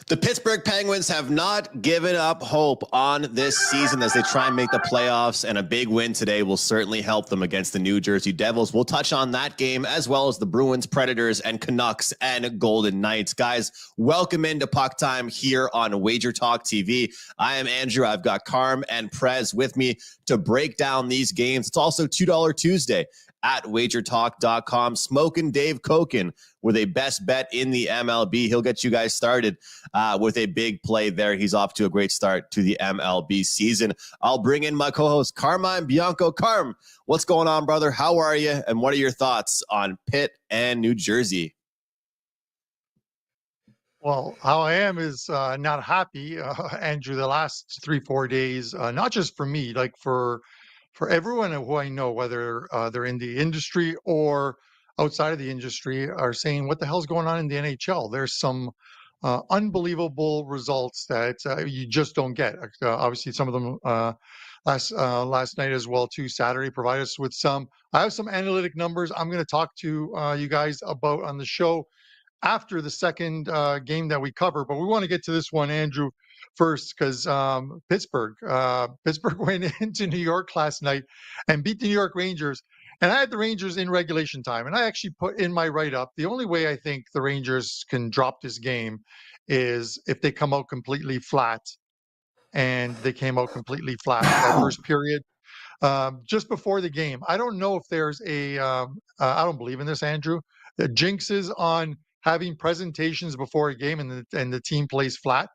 The Pittsburgh Penguins have not given up hope on this season as they try and make the playoffs, and a big win today will certainly help them against the New Jersey Devils. We'll touch on that game as well as the Bruins, Predators, and Canucks and Golden Knights. Guys, welcome into Puck Time here on WagerTalk TV. I am Andrew. I've got Carm and Prez with me to break down these games. It's also $2 Tuesday at WagerTalk.com. Smoking Dave Koken with a best bet in the MLB. He'll get you guys started with a big play there. He's off to a great start to the MLB season. I'll bring in my co-host, Carmine Bianco. Carm, what's going on, brother? How are you? And what are your thoughts on Pitt and New Jersey? Well, how I am is not happy, Andrew, the last 3-4 days, not just for me, like for everyone who I know, whether they're in the industry or outside of the industry, are saying, what the hell's going on in the NHL? There's some unbelievable results that you just don't get. Obviously, some of them last night as well, too. Saturday provided us with some. I have some analytic numbers I'm going to talk to you guys about on the show after the second game that we cover. But we want to get to this one, Andrew, first, because Pittsburgh went into New York last night and beat the New York Rangers. And I had the Rangers in regulation time. And I actually put in my write-up, the only way I think the Rangers can drop this game is if they come out completely flat. And they came out completely flat that first period. Just before the game, I don't know if there's I don't believe in this, Andrew, the jinxes on having presentations before a game and the team plays flat.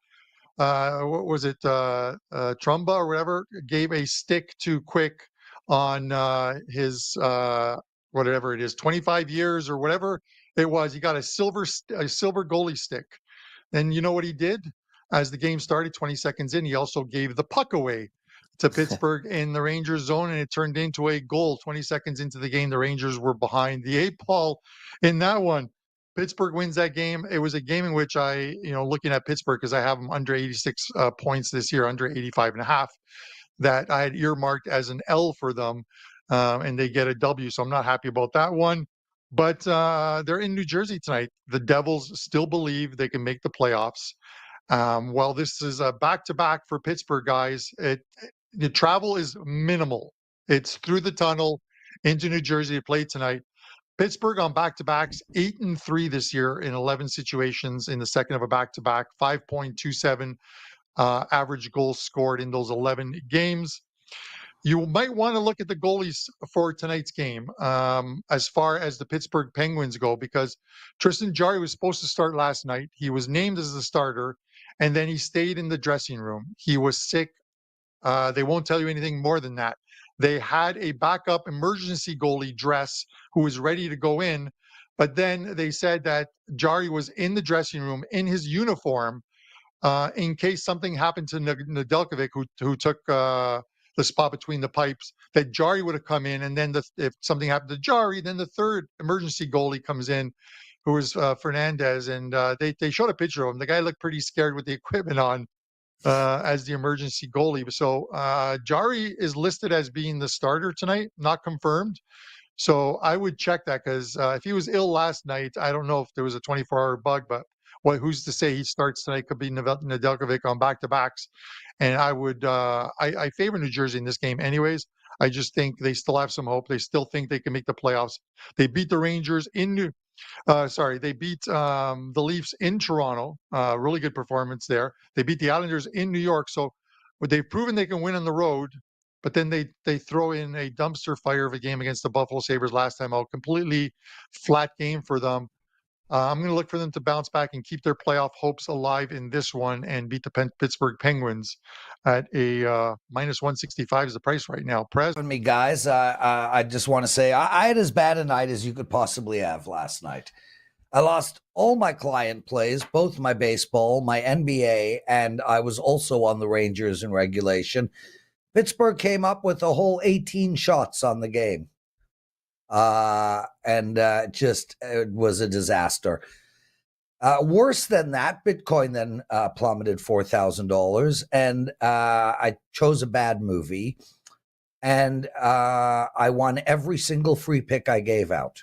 What was it? Trumba or whatever gave a stick to Quick on his whatever it is, 25 years or whatever it was. He got a silver goalie stick. Then you know what he did? As the game started, 20 seconds in, he also gave the puck away to Pittsburgh in the Rangers zone, and it turned into a goal. 20 seconds into the game, the Rangers were behind the 8-ball in that one. Pittsburgh wins that game. It was a game in which I, looking at Pittsburgh, because I have them under 86 points this year, under 85.5, that I had earmarked as an L for them, and they get a W. So I'm not happy about that one. But they're in New Jersey tonight. The Devils still believe they can make the playoffs. Well, this is a back-to-back for Pittsburgh, guys. The travel is minimal. It's through the tunnel into New Jersey to play tonight. Pittsburgh on back-to-backs, 8-3 this year in 11 situations in the second of a back-to-back, 5.27 average goals scored in those 11 games. You might want to look at the goalies for tonight's game as far as the Pittsburgh Penguins go, because Tristan Jarry was supposed to start last night. He was named as the starter, and then he stayed in the dressing room. He was sick. They won't tell you anything more than that. They had a backup emergency goalie dress who was ready to go in, but then they said that Jarry was in the dressing room in his uniform in case something happened to Nedeljkovic, who took the spot between the pipes, that Jarry would have come in, and then if something happened to Jarry, then the third emergency goalie comes in, who was Fernandez, and they showed a picture of him. The guy looked pretty scared with the equipment on as the emergency goalie. So Jarry is listed as being the starter tonight, not confirmed. So I would check that, because if he was ill last night, I don't know if there was a 24-hour bug, but who's to say he starts tonight? Could be Nedeljkovic on back-to-backs. And I would I favor New Jersey in this game anyways. I just think they still have some hope. They still think they can make the playoffs. They beat the Rangers in they beat the Leafs in Toronto. Really good performance there. They beat the Islanders in New York. So they've proven they can win on the road, but then they throw in a dumpster fire of a game against the Buffalo Sabres last time out. Completely flat game for them. I'm going to look for them to bounce back and keep their playoff hopes alive in this one and beat the Pittsburgh Penguins at a minus 165 is the price right now. Prez? Me, guys, I just want to say I had as bad a night as you could possibly have last night. I lost all my client plays, both my baseball, my NBA, and I was also on the Rangers in regulation. Pittsburgh came up with a whole 18 shots on the game. It was a disaster. Worse than that, Bitcoin then plummeted $4,000, and I chose a bad movie, and I won every single free pick I gave out.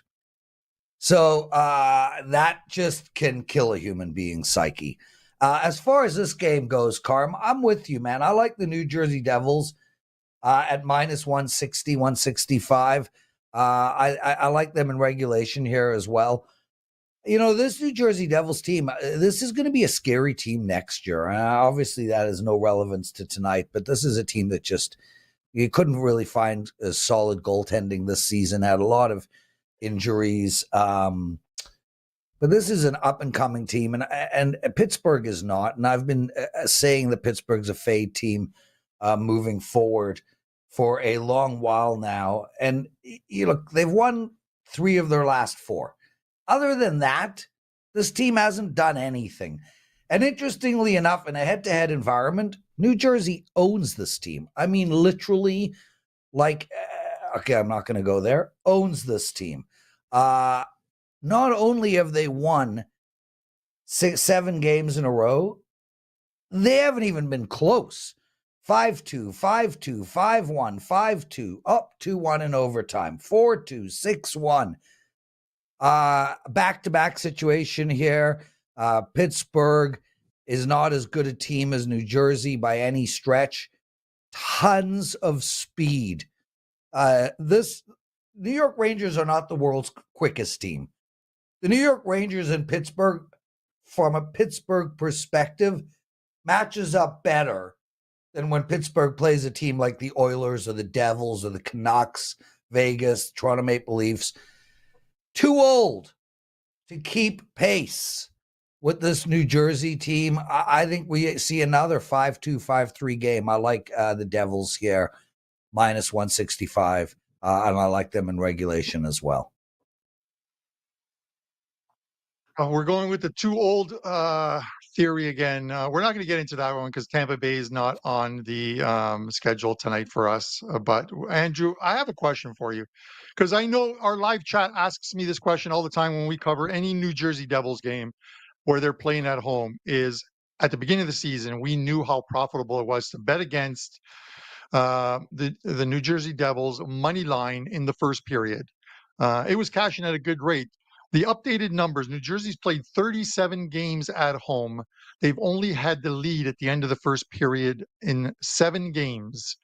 So that just can kill a human being's psyche. As far as this game goes, Carm, I'm with you, man. I like the New Jersey Devils at minus 160, 165. I like them in regulation here as well. This New Jersey Devils team, this is going to be a scary team next year. Obviously, that has no relevance to tonight, but this is a team that you couldn't really find a solid goaltending this season, had a lot of injuries. But this is an up-and-coming team, and Pittsburgh is not. And I've been saying that Pittsburgh's a fade team moving forward for a long while now. And look, they've won 3 of their last 4. Other than that, this team hasn't done anything. And interestingly enough, in a head-to-head environment, New Jersey owns this team. I mean, literally, okay, I'm not going to go there, owns this team. Not only have they won 7 games in a row, they haven't even been close. 5-2, 5-2, 5-1, 5-2, up 2-1 in overtime, 4-2, 6-1. Back-to-back situation here. Pittsburgh is not as good a team as New Jersey by any stretch. Tons of speed. This New York Rangers are not the world's quickest team. The New York Rangers in Pittsburgh, from a Pittsburgh perspective, matches up better than when Pittsburgh plays a team like the Oilers or the Devils or the Canucks, Vegas, Toronto Maple Leafs. Too old to keep pace with this New Jersey team. I think we see another 5-2, 5-3 game. I like the Devils here, minus 165, and I like them in regulation as well. We're going with the too old theory again. We're not going to get into that one because Tampa Bay is not on the schedule tonight for us. But Andrew, I have a question for you because I know our live chat asks me this question all the time when we cover any New Jersey Devils game where they're playing at home. Is at the beginning of the season, we knew how profitable it was to bet against the New Jersey Devils money line in the first period. It was cashing at a good rate. The updated numbers, New Jersey's played 37 games at home. They've only had the lead at the end of the first period in 7 games.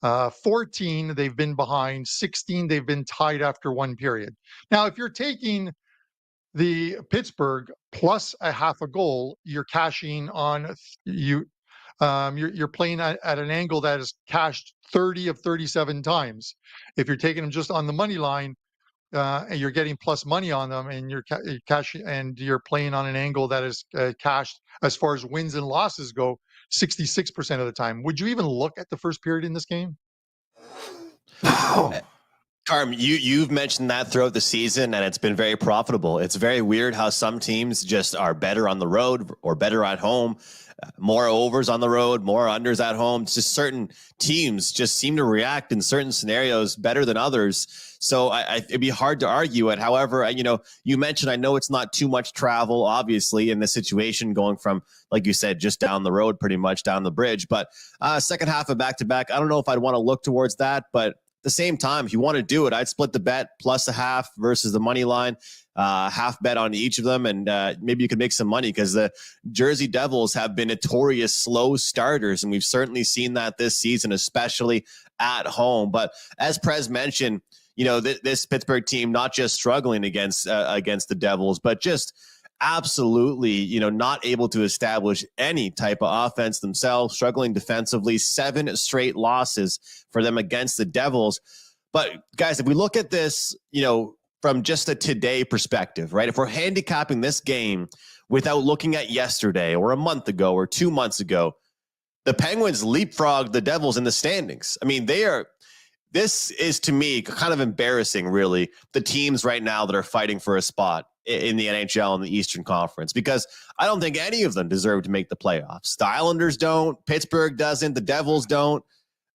14, they've been behind. 16, they've been tied after 1 period. Now, if you're taking the Pittsburgh plus a half a goal, you're cashing on you're playing at an angle that is cashed 30 of 37 times. If you're taking them just on the money line, and you're getting plus money on them, and you're you're playing on an angle that is cashed as far as wins and losses go, 66% of the time. Would you even look at the first period in this game? Carm, you've mentioned that throughout the season, and it's been very profitable. It's very weird how some teams just are better on the road or better at home. More overs on the road, more unders at home. It's just certain teams just seem to react in certain scenarios better than others. So it'd be hard to argue it. However, you mentioned, I know it's not too much travel, obviously, in this situation, going from, like you said, just down the road, pretty much down the bridge. But second half of back-to-back, I don't know if I'd want to look towards that. But at the same time, if you want to do it, I'd split the bet plus a half versus the money line. Half bet on each of them, and maybe you could make some money because the Jersey Devils have been notorious slow starters, and we've certainly seen that this season, especially at home. But as Prez mentioned, this Pittsburgh team not just struggling against the Devils, but just absolutely, not able to establish any type of offense themselves, struggling defensively, 7 straight losses for them against the Devils. But guys, if we look at this, from just a today perspective, right? If we're handicapping this game without looking at yesterday or a month ago or 2 months ago, the Penguins leapfrogged the Devils in the standings. I mean, this is to me kind of embarrassing, really, the teams right now that are fighting for a spot in the NHL and the Eastern Conference, because I don't think any of them deserve to make the playoffs. The Islanders don't, Pittsburgh doesn't, the Devils don't.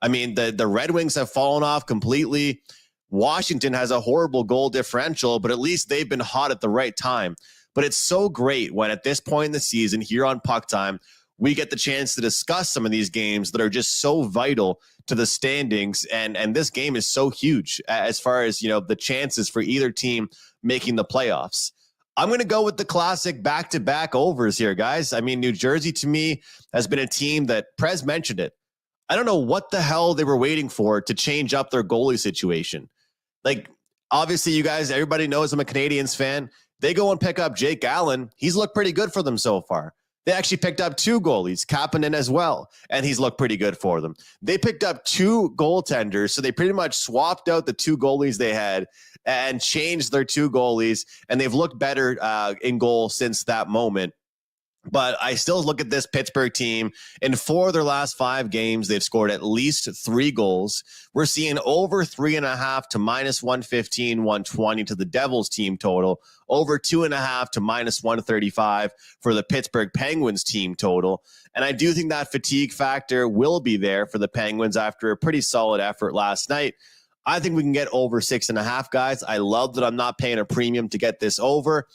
I mean, the Red Wings have fallen off completely. Washington has a horrible goal differential, but at least they've been hot at the right time. But it's so great when at this point in the season here on PuckTime, we get the chance to discuss some of these games that are just so vital to the standings. And this game is so huge as far as, the chances for either team making the playoffs. I'm going to go with the classic back-to-back overs here, guys. I mean, New Jersey, to me, has been a team that, Prez mentioned it, I don't know what the hell they were waiting for to change up their goalie situation. Like, obviously, you guys, everybody knows I'm a Canadiens fan. They go and pick up Jake Allen. He's looked pretty good for them so far. They actually picked up 2 goalies, Kapanen as well, and he's looked pretty good for them. They picked up 2 goaltenders, so they pretty much swapped out the 2 goalies they had and changed their 2 goalies, and they've looked better in goal since that moment. But I still look at this Pittsburgh team. In 4 of their last 5 games, they've scored at least 3 goals. We're seeing over 3.5 to minus 115, 120 to the Devils team total. Over 2.5 to minus 135 for the Pittsburgh Penguins team total. And I do think that fatigue factor will be there for the Penguins after a pretty solid effort last night. I think we can get over 6.5, guys. I love that I'm not paying a premium to get this over.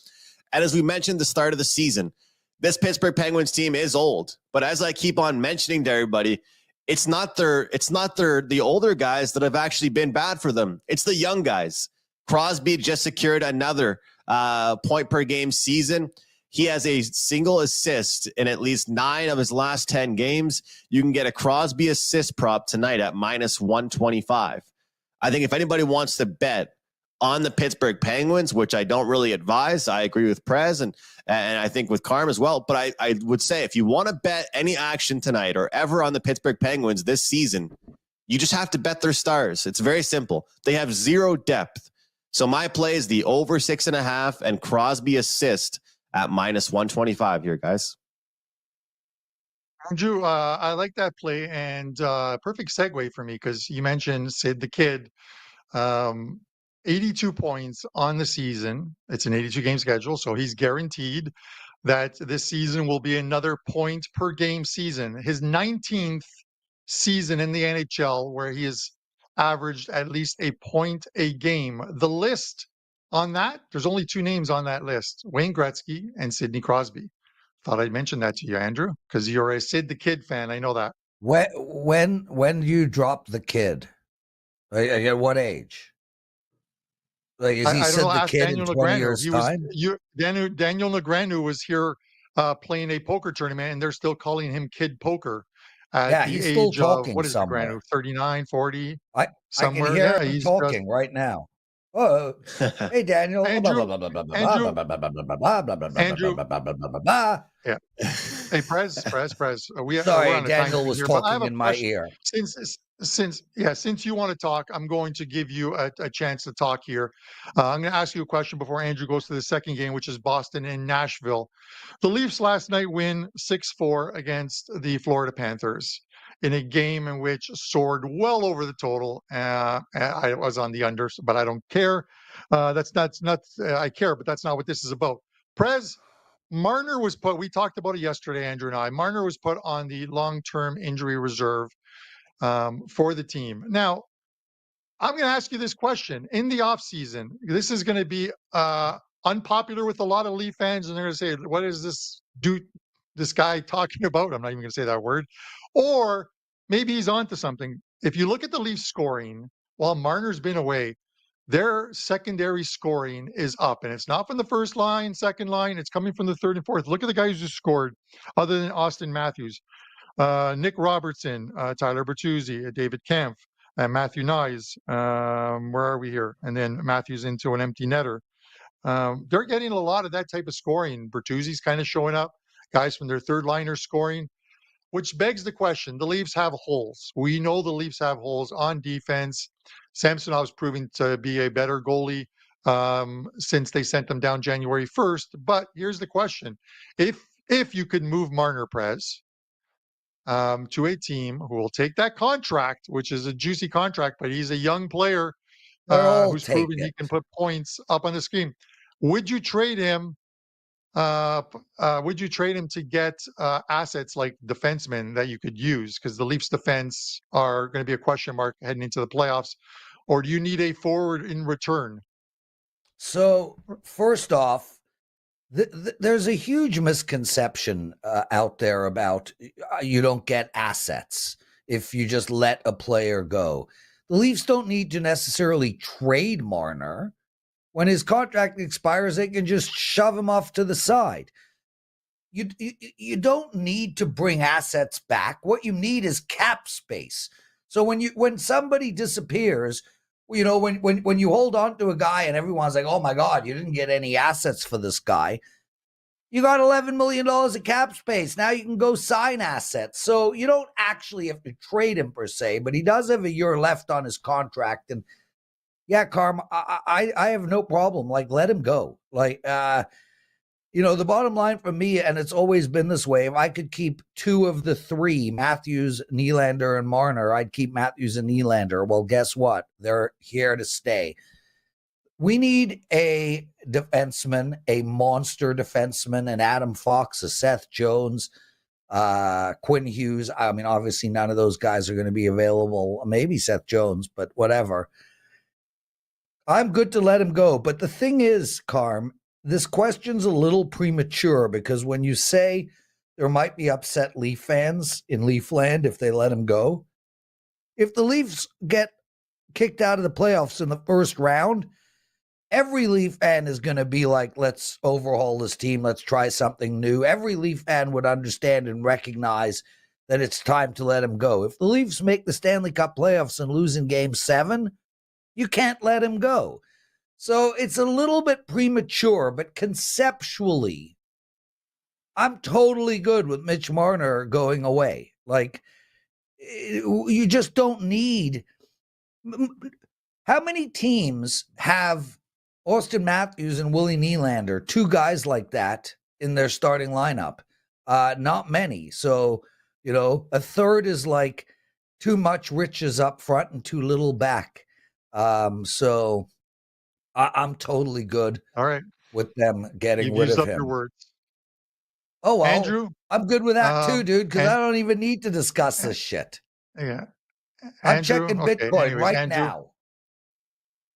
And as we mentioned at the start of the season, this Pittsburgh Penguins team is old, but as I keep on mentioning to everybody, it's not the older guys that have actually been bad for them. It's the young guys. Crosby just secured another point per game season. He has a single assist in at least 9 of his last 10 games. You can get a Crosby assist prop tonight at minus 125. I think if anybody wants to bet on the Pittsburgh Penguins, which I don't really advise, I agree with Prez and I think with Carm as well. But I would say if you want to bet any action tonight or ever on the Pittsburgh Penguins this season, you just have to bet their stars. It's very simple. They have 0 depth. So my play is the over 6.5 and Crosby assist at minus 125 here, guys. Andrew, I like that play, and perfect segue for me because you mentioned Sid the Kid. 82 points on the season. It's an 82 game schedule, so he's guaranteed that this season will be another point per game season. His 19th season in the NHL where he has averaged at least a point a game. The list on that, there's only 2 names on that list, Wayne Gretzky and Sidney Crosby. Thought I'd mention that to you, Andrew, because you're a Sid the Kid fan. I know that. When you dropped the kid, at what age? Like, is he Sid the Kid in 20 years' time? Daniel Negreanu was here playing a poker tournament, and they're still calling him Kid Poker at the he's age still of, talking what is somewhere. Negreanu, 39, 40? I can hear him talking right now. Oh, hey, Daniel. Andrew, yeah. Hey, Prez. Sorry, Daniel was talking in my ear. Since you want to talk, I'm going to give you a chance to talk here. I'm going to ask you a question before Andrew goes to the second game, which is Boston and Nashville. The Leafs last night win 6-4 against the Florida Panthers in a game in which soared well over the total. I was on the under, but I don't care. I care, but that's not what this is about. Prez, Marner was put, we talked about it yesterday, Andrew and I. Marner was put on the long-term injury reserve for the team. Now, I'm going to ask you this question. In the offseason, this is going to be unpopular with a lot of Leaf fans, and they're going to say, what is this guy talking about? I'm not even going to say that word. Or maybe he's onto something. If you look at the Leafs scoring, while Marner's been away, their secondary scoring is up, and it's not from the first line, second line. It's coming from the third and fourth. Look at the guys who scored other than Austin Matthews. Nick Robertson, Tyler Bertuzzi, David Kampf, Matthew Nyes. Where are we here? And then Matthews into an empty netter. They're getting a lot of that type of scoring. Bertuzzi's kind of showing up. Guys from their third liners scoring, which begs the question. The Leafs have holes. We know the Leafs have holes on defense. Samsonov's proving to be a better goalie since they sent him down January 1st. But here's the question. If you could move Marner, Prez, to a team who will take that contract, which is a juicy contract, but he's a young player who's proven he can put points up on the screen. Would you trade him? Would you trade him to get assets like defensemen that you could use? Because the Leafs defense are going to be a question mark heading into the playoffs. Or do you need a forward in return? So first off, there's a huge misconception out there about you don't get assets if you just let a player go. The Leafs don't need to necessarily trade Marner. when his contract expires, they can just shove him off to the side. You don't need to bring assets back. What you need is cap space. So when somebody disappears, you know, when you hold on to a guy and everyone's like, oh my God, you didn't get any assets for this guy. You got $11 million of cap space. Now you can go sign assets. So you don't actually have to trade him per se, but he does have a year left on his contract. And yeah, Carm, I have no problem. Like, let him go. Like, you know, the bottom line for me, and it's always been this way, if I could keep two of the three, Matthews, Nylander, and Marner, I'd keep Matthews and Nylander. Well, guess what? They're here to stay. We need a defenseman, a monster defenseman, an Adam Fox, a Seth Jones, Quinn Hughes. I mean, obviously none of those guys are going to be available. Maybe Seth Jones, but whatever. I'm good to let him go. But the thing is, Carm, this question's a little premature because when you say there might be upset Leaf fans in Leafland if they let him go, if the Leafs get kicked out of the playoffs in the first round, every Leaf fan is going to be like, let's overhaul this team. Let's try something new. Every Leaf fan would understand and recognize that it's time to let him go. If the Leafs make the Stanley Cup playoffs and lose in Game 7, you can't let him go. So it's a little bit premature, but conceptually, I'm totally good with Mitch Marner going away. Like, you just don't need. How many teams have Austin Matthews and Willie Nylander, two guys like that, in their starting lineup? Not many. So, you know, a third is like too much riches up front and too little back. So I'm totally good. All right. With them getting You've rid used of up him. your words. Oh, well, Andrew, I'm good with that too, dude, because I don't even need to discuss this shit. Yeah. I'm Andrew, checking okay, Bitcoin anyways, right Andrew, now.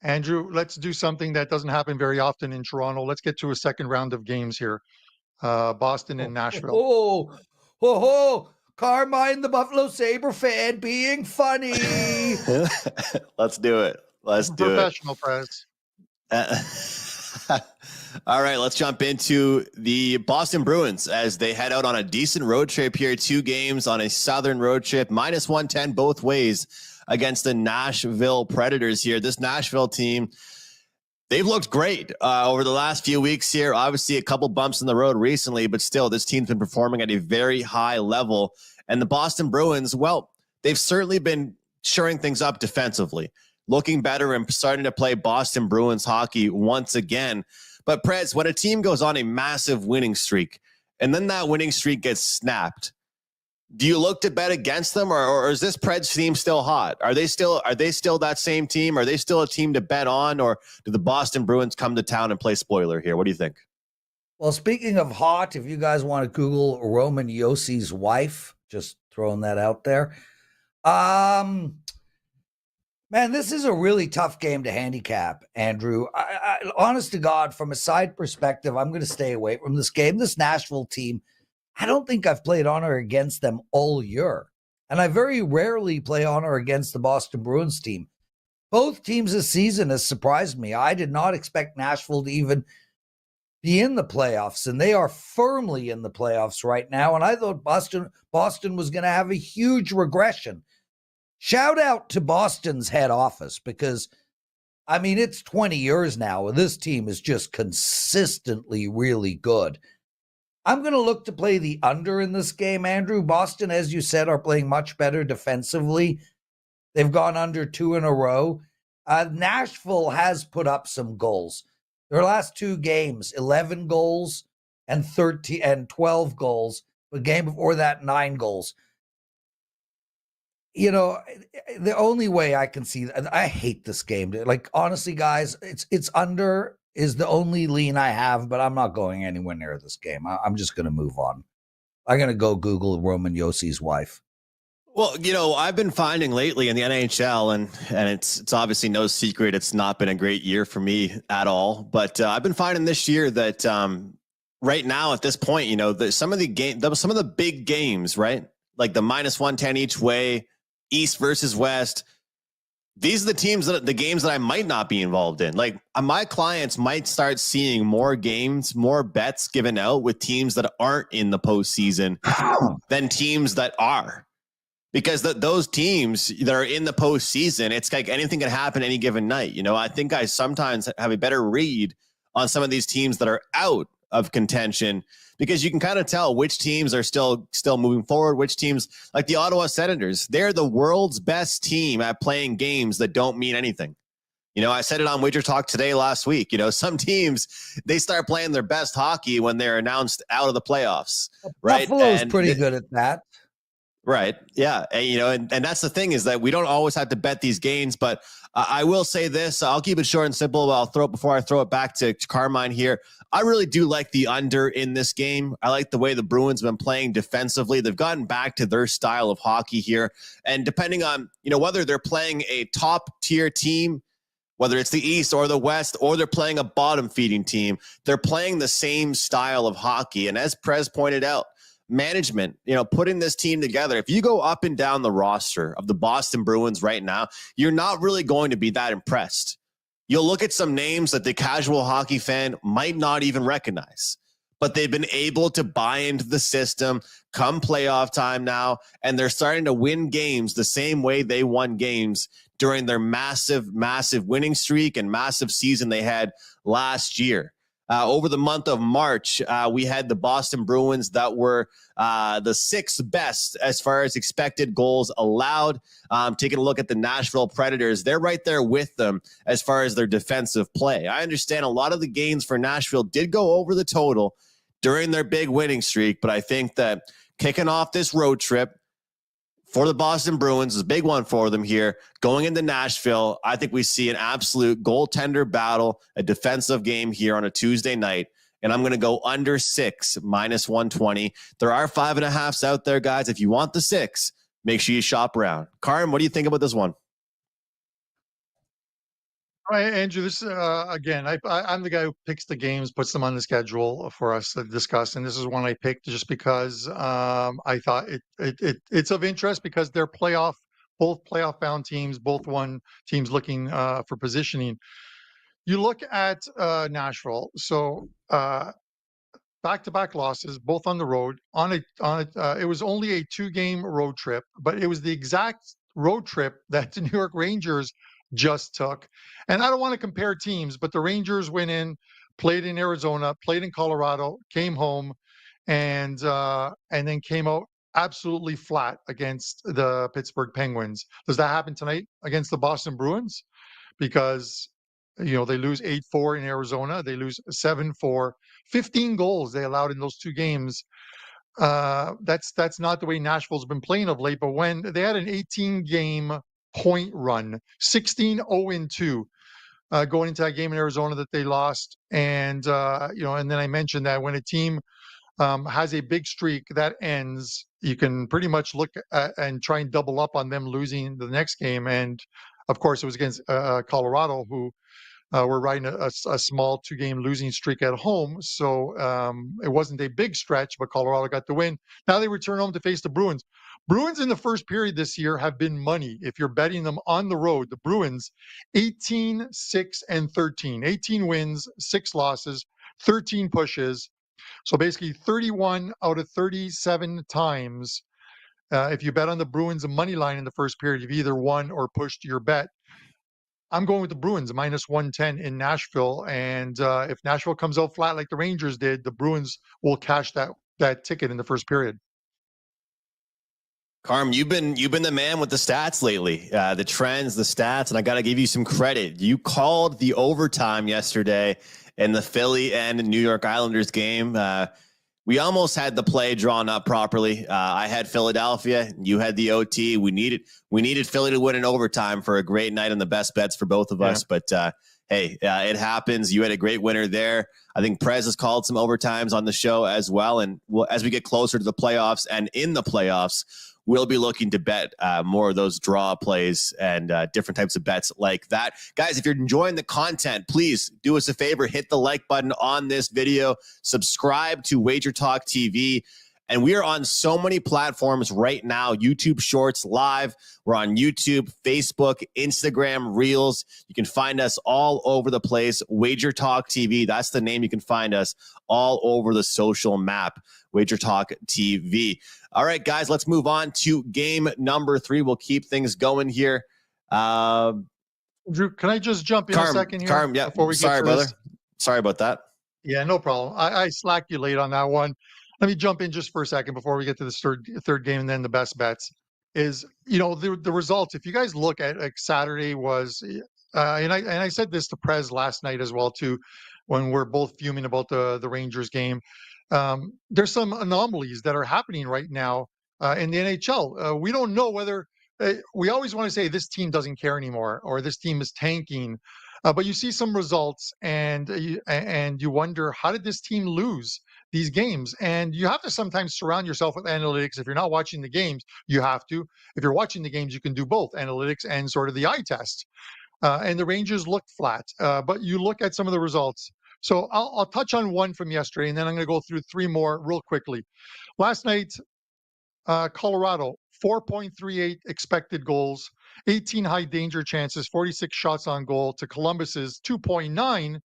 Andrew, let's do something that doesn't happen very often in Toronto. Let's get to a second round of games here. Boston and Nashville. Oh, Carmine, the Buffalo Sabre fan, being funny. Let's do it. Let's do it. Professional press. All right, let's jump into the Boston Bruins as they head out on a decent road trip here. 2 games on a southern road trip, minus 110 both ways against the Nashville Predators here. This Nashville team, they've looked great over the last few weeks here. Obviously, a couple bumps in the road recently, but still, this team's been performing at a very high level. And the Boston Bruins, well, they've certainly been shoring things up defensively, looking better and starting to play Boston Bruins hockey once again. But Preds, when a team goes on a massive winning streak and then that winning streak gets snapped, do you look to bet against them, or is this Preds team still hot? Are they still that same team? Are they still a team to bet on, or do the Boston Bruins come to town and play spoiler here? What do you think? Well, speaking of hot, if you guys want to Google Roman Yossi's wife, just throwing that out there. Man, this is a really tough game to handicap, Andrew. I, honest to God, from a side perspective, I'm going to stay away from this game. This Nashville team, I don't think I've played on or against them all year. And I very rarely play on or against the Boston Bruins team. Both teams this season has surprised me. I did not expect Nashville to even be in the playoffs, and they are firmly in the playoffs right now. And I thought Boston was going to have a huge regression. Shout out to Boston's head office because, I mean, it's 20 years now. This team is just consistently really good. I'm going to look to play the under in this game, Andrew. Boston, as you said, are playing much better defensively. They've gone under 2 in a row. Nashville has put up some goals. Their last 2 games, 11 goals and 12 goals. The game before that, 9 goals. You know, the only way I can see, I hate this game. Like, honestly, guys, it's under is the only lean I have, but I'm not going anywhere near this game. I'm just going to move on. I'm going to go Google Roman Yossi's wife. Well, you know, I've been finding lately in the NHL, and it's obviously no secret, it's not been a great year for me at all. But I've been finding this year that right now at this point, you know, some of the big games, right, like the minus 110 each way, East versus West, these are the games that I might not be involved in. Like my clients might start seeing more games, more bets given out with teams that aren't in the postseason than teams that are. Because those teams that are in the postseason, it's like anything can happen any given night. You know, I think I sometimes have a better read on some of these teams that are out of contention because you can kind of tell which teams are still moving forward, which teams, like the Ottawa Senators, they're the world's best team at playing games that don't mean anything. You know, I said it on WagerTalk today last week. You know, some teams, they start playing their best hockey when they're announced out of the playoffs, right? Buffalo's pretty good at that. Right. Yeah. And, you know, and that's the thing is that we don't always have to bet these games, but I will say this, I'll keep it short and simple. But I'll throw it before I throw it back to Carmine here. I really do like the under in this game. I like the way the Bruins have been playing defensively. They've gotten back to their style of hockey here. And depending on, you know, whether they're playing a top tier team, whether it's the East or the West, or they're playing a bottom feeding team, they're playing the same style of hockey. And as Prez pointed out, management, you know, putting this team together, if you go up and down the roster of the Boston Bruins right now, you're not really going to be that impressed. You'll look at some names that the casual hockey fan might not even recognize, but they've been able to buy into the system come playoff time now, and they're starting to win games the same way they won games during their massive winning streak and massive season they had last year. Over the month of March, we had the Boston Bruins that were the sixth best as far as expected goals allowed. Taking a look at the Nashville Predators, they're right there with them as far as their defensive play. I understand a lot of the gains for Nashville did go over the total during their big winning streak, but I think that kicking off this road trip for the Boston Bruins is a big one for them here. Going into Nashville, I think we see an absolute goaltender battle, a defensive game here on a Tuesday night. And I'm going to go under 6, minus 120. There are 5.5s out there, guys. If you want the 6, make sure you shop around. Carm, what do you think about this one? All right, Andrew, this again, I'm the guy who picks the games, puts them on the schedule for us to discuss, and this is one I picked just because I thought it's of interest because they're both playoff bound teams, both one teams looking for positioning. You look at Nashville, so back-to-back losses, both on the road. It was only a 2-game road trip, but it was the exact road trip that the New York Rangers just took. And I don't want to compare teams, but the Rangers went in, played in Arizona, played in Colorado, came home, and then came out absolutely flat against the Pittsburgh Penguins. Does that happen tonight against the Boston Bruins? Because you know they lose 8-4 in Arizona, they lose 7-4, 15 goals they allowed in those 2 games. That's not the way Nashville's been playing of late. But when they had an 18-game point run, 16-0-2, going into that game in Arizona that they lost, and and then I mentioned that when a team has a big streak that ends, you can pretty much look at and try and double up on them losing the next game. And of course, it was against Colorado, who were riding a small 2-game losing streak at home. So it wasn't a big stretch, but Colorado got the win. Now they return home to face the Bruins. Bruins in the first period this year have been money if you're betting them on the road. The Bruins, 18, 6, and 13. 18 wins, 6 losses, 13 pushes. So basically 31 out of 37 times, if you bet on the Bruins money line in the first period, you've either won or pushed your bet. I'm going with the Bruins, minus 110 in Nashville. And if Nashville comes out flat like the Rangers did, the Bruins will cash that ticket in the first period. Carm, you've been the man with the stats lately, the trends, the stats, and I got to give you some credit. You called the overtime yesterday in the Philly and New York Islanders game. We almost had the play drawn up properly. I had Philadelphia, you had the OT. We needed Philly to win in overtime for a great night on the best bets for both of us. But hey, it happens. You had a great winner there. I think Prez has called some overtimes on the show as well. And as we get closer to the playoffs and in the playoffs, we'll be looking to bet more of those draw plays and different types of bets like that. Guys, if you're enjoying the content, please do us a favor, hit the like button on this video, subscribe to WagerTalk TV, And we are on so many platforms right now. YouTube Shorts Live. We're on YouTube, Facebook, Instagram, Reels. You can find us all over the place. WagerTalk TV. That's the name. You can find us all over the social map. WagerTalk TV. All right, guys, let's move on to game number 3. We'll keep things going here. Drew, can I just jump in a second here? Yeah. Before we Sorry, get to brother. this? Sorry about that. Yeah, no problem. I slacked you late on that one. Let me jump in just for a second before we get to the third game and then the best bets. Is, the results. If you guys look at, like, Saturday was, and I said this to Prez last night as well too, when we're both fuming about the Rangers game. There's some anomalies that are happening right now in the NHL. We don't know whether we always want to say this team doesn't care anymore or this team is tanking. But you see some results and you wonder, how did this team lose these games? And you have to sometimes surround yourself with analytics. If you're not watching the games, you have to. If you're watching the games, you can do both analytics and sort of the eye test. And the Rangers looked flat, but you look at some of the results. So I'll touch on one from yesterday, and then I'm going to go through 3 more real quickly. Last night, Colorado, 4.38 expected goals, 18 high danger chances, 46 shots on goal, to Columbus's 2.9,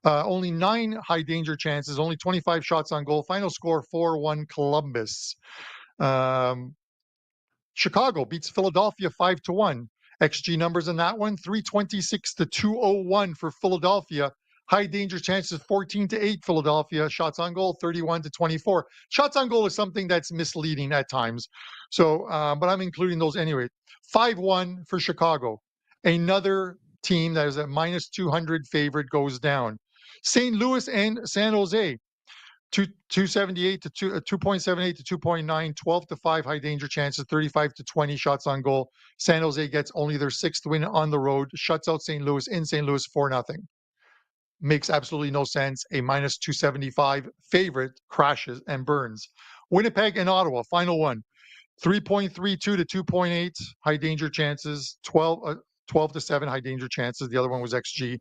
only 9 high danger chances, only 25 shots on goal. Final score 4-1 Columbus. Chicago beats Philadelphia 5-1. XG numbers in that one, 326 to 201 for Philadelphia. High danger chances 14-8 Philadelphia. Shots on goal 31-24. Shots on goal is something that's misleading at times. So, but I'm including those anyway. 5-1 for Chicago. Another team that is at minus 200 favorite goes down. St. Louis and San Jose. 278 to 2.78 to 2.9, 12-5 high danger chances, 35-20 shots on goal. San Jose gets only their 6th win on the road, shuts out St. Louis in St. Louis 4-0. Makes absolutely no sense. A minus 275 favorite crashes and burns. Winnipeg and Ottawa, final one. 3.32 to 2.8 high danger chances, 12-7 high danger chances. The other one was XG.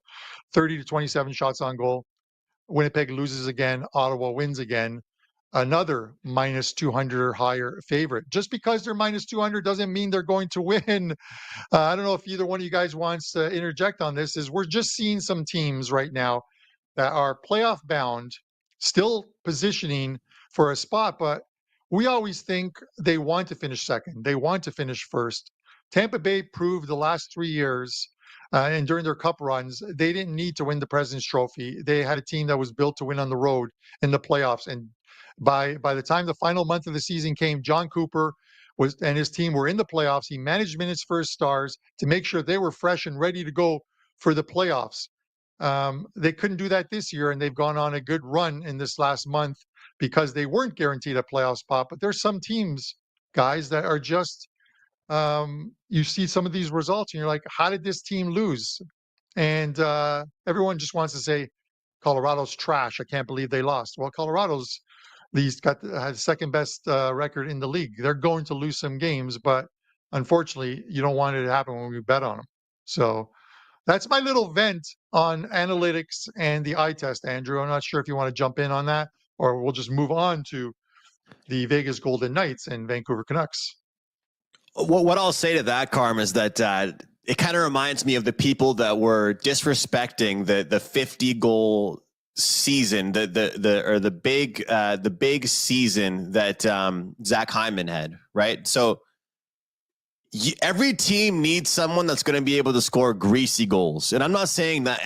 30-27 shots on goal. Winnipeg loses again. Ottawa wins again. Another minus 200 or higher favorite. Just because they're minus 200 doesn't mean they're going to win. I don't know if either one of you guys wants to interject on this. Is we're just seeing some teams right now that are playoff bound, still positioning for a spot, but we always think they want to finish second. They want to finish first. Tampa Bay proved the last 3 years and during their cup runs, they didn't need to win the President's Trophy. They had a team that was built to win on the road in the playoffs. And by the time the final month of the season came, John Cooper and his team were in the playoffs. He managed minutes for his stars to make sure they were fresh and ready to go for the playoffs. They couldn't do that this year, and they've gone on a good run in this last month because they weren't guaranteed a playoff spot. But there's some teams, guys, that are just you see some of these results and you're like, how did this team lose? And everyone just wants to say Colorado's trash. I can't believe they lost. Well, Colorado's had the second best record in the league. They're going to lose some games, but unfortunately, you don't want it to happen when we bet on them. So that's my little vent on analytics and the eye test, Andrew. I'm not sure if you want to jump in on that, or we'll just move on to the Vegas Golden Knights and Vancouver Canucks. What I'll say to that, Carm, is that it kind of reminds me of the people that were disrespecting the 50 goal season, the big season that Zach Hyman had, right? So every team needs someone that's going to be able to score greasy goals, and I'm not saying that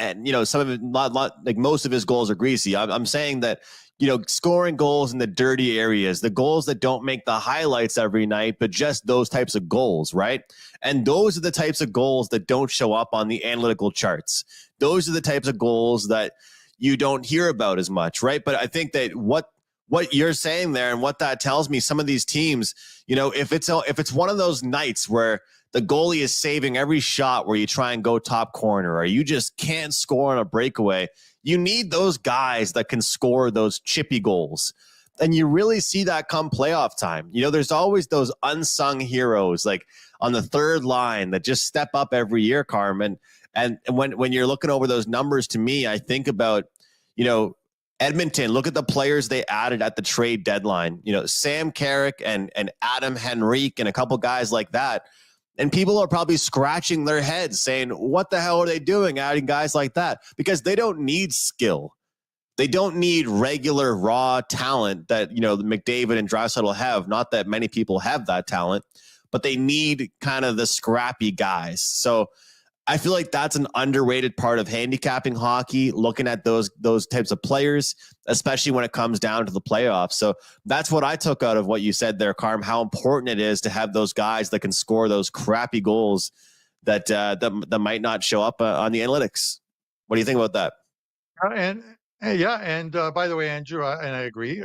some of it, like most of his goals are greasy. I'm saying that. Scoring goals in the dirty areas, the goals that don't make the highlights every night, but just those types of goals, right? And those are the types of goals that don't show up on the analytical charts. Those are the types of goals that you don't hear about as much, right? But I think that what you're saying there and what that tells me, some of these teams, if it's one of those nights where the goalie is saving every shot where you try and go top corner, or you just can't score on a breakaway, you need those guys that can score those chippy goals. And you really see that come playoff time. There's always those unsung heroes like on the third line that just step up every year, Carmen. And when you're looking over those numbers, to me, I think about, Edmonton, look at the players they added at the trade deadline. Sam Carrick and Adam Henrique and a couple guys like that. And people are probably scratching their heads saying, what the hell are they doing adding guys like that? Because they don't need skill. They don't need regular raw talent that, McDavid and Draisaitl have. Not that many people have that talent, but they need kind of the scrappy guys. So I feel like that's an underrated part of handicapping hockey, looking at those types of players, especially when it comes down to the playoffs. So that's what I took out of what you said there, Carm, how important it is to have those guys that can score those crappy goals that might not show up on the analytics. What do you think about that? And by the way, Andrew, and I agree.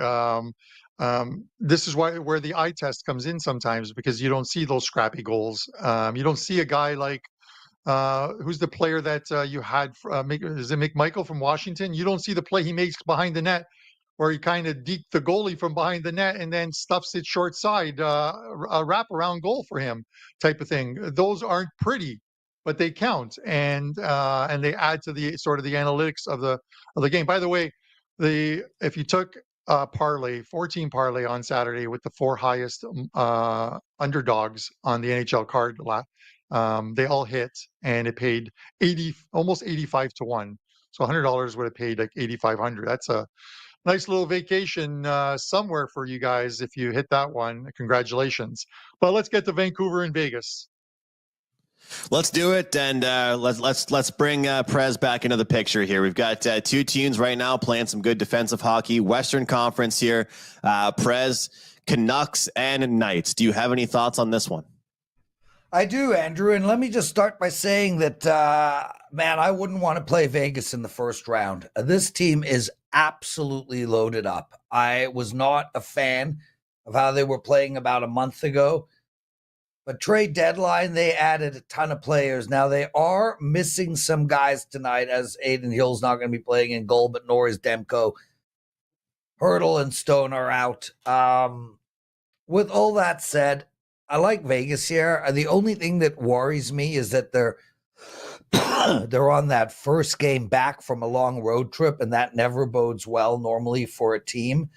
This is where the eye test comes in sometimes, because you don't see those scrappy goals. You don't see a guy like, who's the player that you had? Is it McMichael from Washington? You don't see the play he makes behind the net, where he kind of deked the goalie from behind the net and then stuffs it short side, a wraparound goal for him, type of thing. Those aren't pretty, but they count, and they add to the sort of the analytics of the game. By the way, if you took parlay, 14 parlay on Saturday with the 4 highest underdogs on the NHL card, they all hit, and it paid almost 85 to 1. So $100 would have paid like 8,500. That's a nice little vacation somewhere for you guys if you hit that one. Congratulations. But let's get to Vancouver and Vegas. Let's do it, and let's bring Prez back into the picture here. We've got 2 teams right now playing some good defensive hockey. Western Conference here. Prez, Canucks, and Knights. Do you have any thoughts on this one? I do, Andrew, and let me just start by saying that, man, I wouldn't want to play Vegas in the first round. This team is absolutely loaded up. I was not a fan of how they were playing about a month ago, but trade deadline, they added a ton of players. Now, they are missing some guys tonight, as Aiden Hill's not going to be playing in goal, but nor is Demko. Hurdle and Stone are out. With all that said, I like Vegas here. The only thing that worries me is that they're on that first game back from a long road trip, and that never bodes well normally for a team.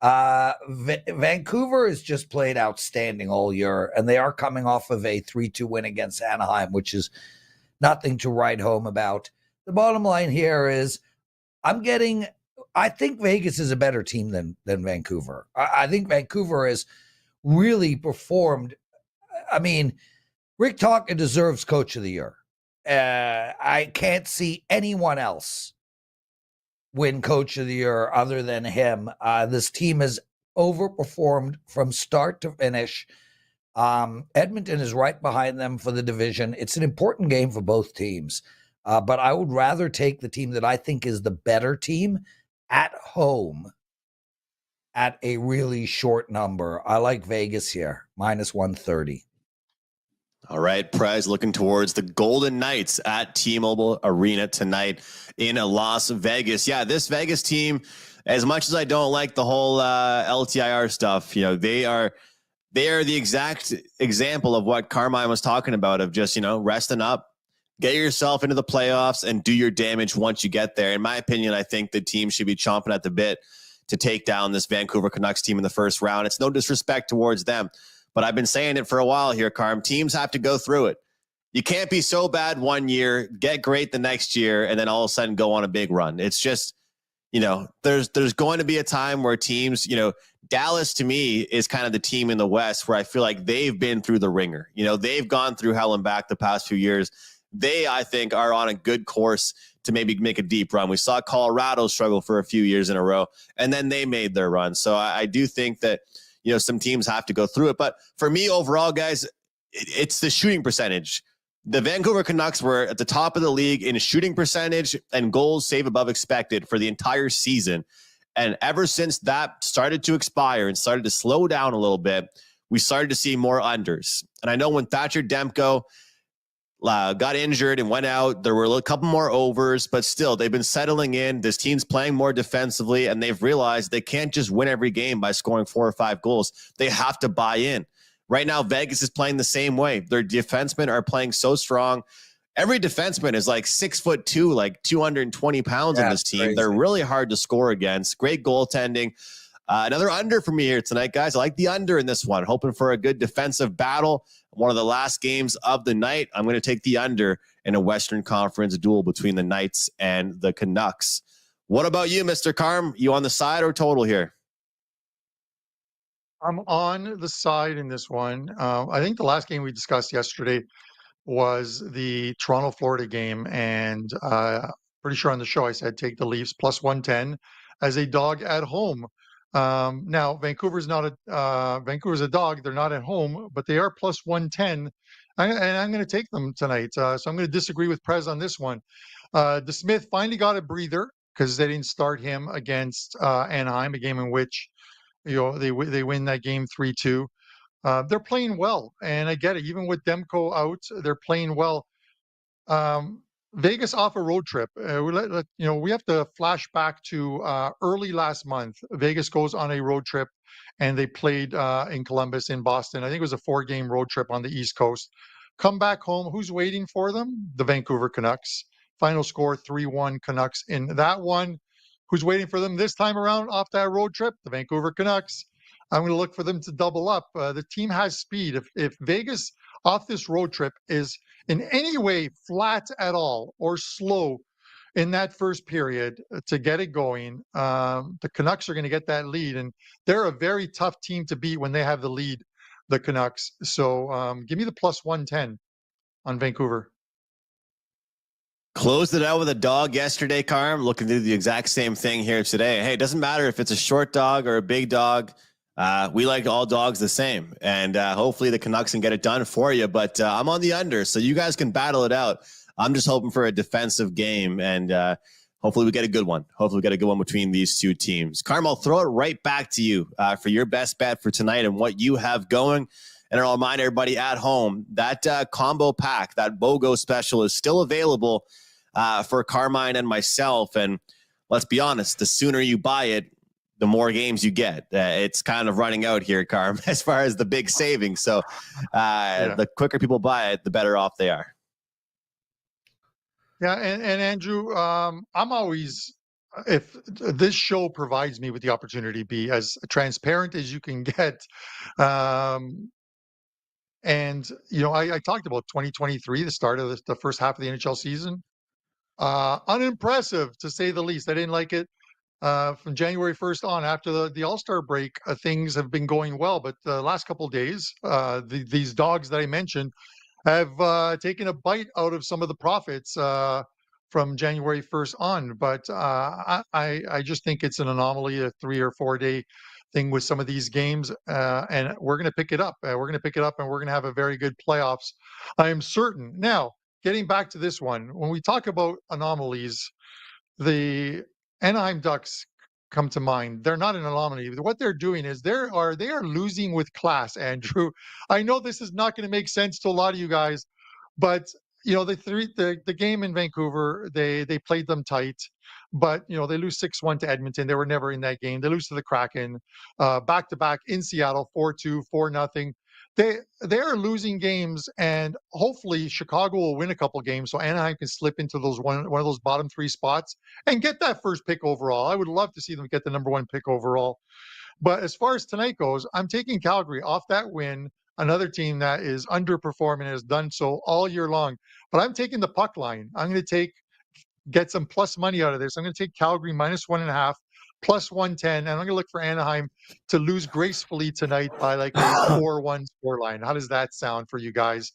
Vancouver has just played outstanding all year, and they are coming off of a 3-2 win against Anaheim, which is nothing to write home about. The bottom line here is I think Vegas is a better team than Vancouver. I think Vancouver has really performed. I mean, Rick Tocchet deserves Coach of the Year. I can't see anyone else win Coach of the Year other than him. This team has overperformed from start to finish. Edmonton is right behind them for the division. It's an important game for both teams, but I would rather take the team that I think is the better team at home at a really short number. I like Vegas here, -130. All right, Prez looking towards the Golden Knights at T-Mobile Arena tonight in Las Vegas. Yeah, this Vegas team, as much as I don't like the whole LTIR stuff, they are the exact example of what Carmine was talking about, of just, resting up, get yourself into the playoffs and do your damage once you get there. In my opinion, I think the team should be chomping at the bit to take down this Vancouver Canucks team in the first round. It's no disrespect towards them, but I've been saying it for a while here, Carm. Teams have to go through it. You can't be so bad one year, get great the next year, and then all of a sudden go on a big run. It's just, there's going to be a time where teams, Dallas to me is kind of the team in the West where I feel like they've been through the ringer. They've gone through hell and back the past few years. They, I think, are on a good course to maybe make a deep run. We saw Colorado struggle for a few years in a row, and then they made their run. So I do think that, some teams have to go through it. But for me overall, guys, it's the shooting percentage. The Vancouver Canucks were at the top of the league in shooting percentage and goals saved above expected for the entire season. And ever since that started to expire and started to slow down a little bit, we started to see more unders. And I know when Thatcher Demko got injured and went out, there were a couple more overs, but still they've been settling in. This team's playing more defensively, and they've realized they can't just win every game by scoring 4 or 5 goals. They have to buy in. Right now, Vegas is playing the same way. Their defensemen are playing so strong. every defenseman is like 6'2", like 220 pounds on this team. Crazy. They're really hard to score against. Great goaltending. Another under for me here tonight, guys. I like the under in this one. Hoping for a good defensive battle. One of the last games of the night. I'm going to take the under in a Western Conference duel between the Knights and the Canucks. What about you, Mr. Carm? You on the side or total here? I'm on the side in this one. I think the last game we discussed yesterday was the Toronto-Florida game, and pretty sure on the show I said take the Leafs plus 110 as a dog at home. Now Vancouver's a dog. They're not at home, but they are plus 110, and I'm going to take them tonight. So I'm going to disagree with Prez on this one. DeSmith finally got a breather because they didn't start him against Anaheim, a game in which they win that game 3-2. They're playing well, and I get it. Even with Demko out, they're playing well. Vegas off a road trip. We have to flash back to early last month. Vegas goes on a road trip, and they played in Columbus, in Boston. I think it was a 4-game road trip on the East Coast. Come back home. Who's waiting for them? The Vancouver Canucks. Final score 3-1 Canucks in that one. Who's waiting for them this time around off that road trip? The Vancouver Canucks. I'm going to look for them to double up. The team has speed. If Vegas off this road trip is in any way flat at all or slow in that first period to get it going, the Canucks are going to get that lead. And they're a very tough team to beat when they have the lead, the Canucks. So give me the plus 110 on Vancouver. Closed it out with a dog yesterday, Carm. Looking to do the exact same thing here today. Hey, it doesn't matter if it's a short dog or a big dog. We like all dogs the same. And hopefully the Canucks can get it done for you. But I'm on the under, so you guys can battle it out. I'm just hoping for a defensive game, and hopefully we get a good one. Hopefully we get a good one between these two teams. Carm, I'll throw it right back to you for your best bet for tonight and what you have going. And I'll remind everybody at home that combo pack, that BOGO special, is still available for Carmine and myself. And let's be honest, the sooner you buy it, the more games you get. It's kind of running out here, Carm, as far as the big savings. So the quicker people buy it, the better off they are. Yeah, and Andrew, I'm always, if this show provides me with the opportunity to be as transparent as you can get. And, I talked about 2023, the start of the first half of the NHL season. Unimpressive, to say the least. I didn't like it. From January 1st on, after the All-Star break, things have been going well. But the last couple of days, these dogs that I mentioned have taken a bite out of some of the profits from January 1st on. But I just think it's an anomaly, a 3 or 4 day thing with some of these games. And we're going to pick it up. We're going to pick it up, and we're going to have a very good playoffs, I am certain. Now, getting back to this one, when we talk about anomalies, the Anaheim Ducks come to mind. They're not an anomaly. What they're doing is they are losing with class, Andrew. I know this is not going to make sense to a lot of you guys, but the game in Vancouver, they played them tight, but they lose 6-1 to Edmonton. They were never in that game. They lose to the Kraken, back to back in Seattle, 4-2, 4-0. They are losing games, and hopefully Chicago will win a couple games so Anaheim can slip into those one of those bottom 3 spots and get that first pick overall. I would love to see them get the number 1 pick overall. But as far as tonight goes, I'm taking Calgary off that win, another team that is underperforming, has done so all year long. But I'm taking the puck line. I'm going to get some plus money out of this. I'm going to take Calgary minus 1.5. Plus 110, and I'm going to look for Anaheim to lose gracefully tonight by like a 4-1 scoreline. How does that sound for you guys?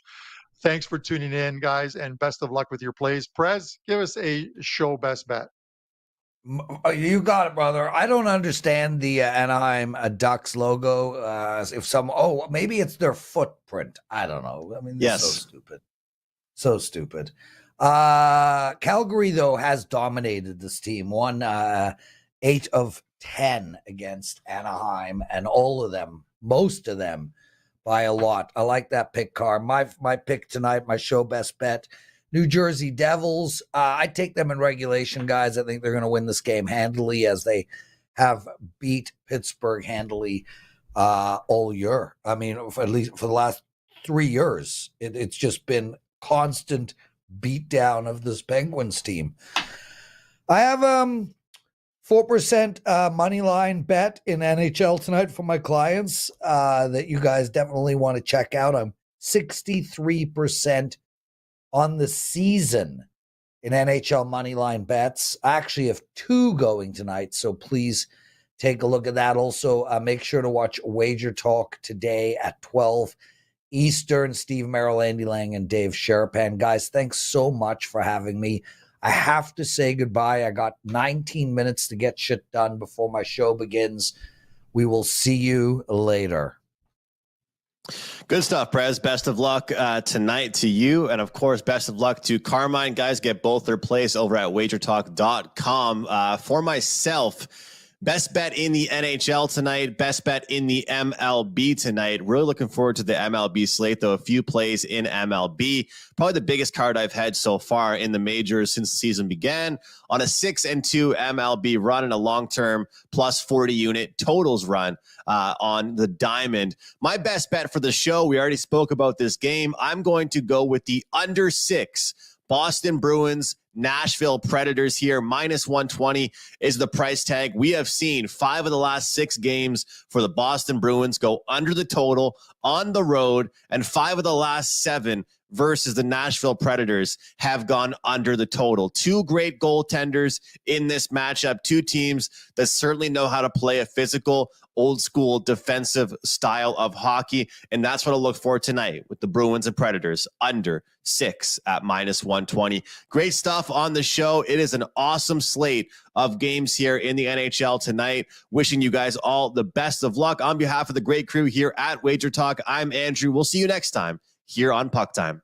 Thanks for tuning in, guys, and best of luck with your plays. Prez, give us a show best bet. You got it, brother. I don't understand the Anaheim Ducks logo. Maybe it's their footprint. I don't know. I mean, yes. So stupid. Calgary, though, has dominated this team. Won 8 of 10 against Anaheim, and most of them, by a lot. I like that pick, Carr. My pick tonight, my show best bet, New Jersey Devils. I take them in regulation, guys. I think they're going to win this game handily, as they have beat Pittsburgh handily all year. I mean, at least for the last 3 years, it's just been constant beatdown of this Penguins team. I have 4% money line bet in NHL tonight for my clients that you guys definitely want to check out. I'm 63% on the season in NHL money line bets. I actually have 2 going tonight, so please take a look at that. Also, make sure to watch Wager Talk today at 12 Eastern. Steve Merrill, Andy Lang, and Dave Sherapan. Guys, thanks so much for having me. I have to say goodbye. I got 19 minutes to get shit done before my show begins. We will see you later. Good stuff, Prez. Best of luck tonight to you. And of course, best of luck to Carmine. Guys, get both their plays over at wagertalk.com. For myself, best bet in the NHL tonight, best bet in the MLB tonight. Really looking forward to the MLB slate, though. A few plays in MLB. Probably the biggest card I've had so far in the majors since the season began. On a 6-2 MLB run and a long-term plus 40 unit totals run on the diamond. My best bet for the show, we already spoke about this game. I'm going to go with the under 6 Boston Bruins, Nashville Predators here. Minus 120 is the price tag. We have seen 5 of the last 6 games for the Boston Bruins go under the total on the road, and 5 of the last 7 versus the Nashville Predators have gone under the total. 2 great goaltenders in this matchup, 2 teams that certainly know how to play a physical, old school defensive style of hockey. And that's what I'll look for tonight with the Bruins and Predators under 6 at minus 120. Great stuff on the show. It is an awesome slate of games here in the NHL tonight. Wishing you guys all the best of luck. On behalf of the great crew here at Wager Talk, I'm Andrew. We'll see you next time here on Puck Time.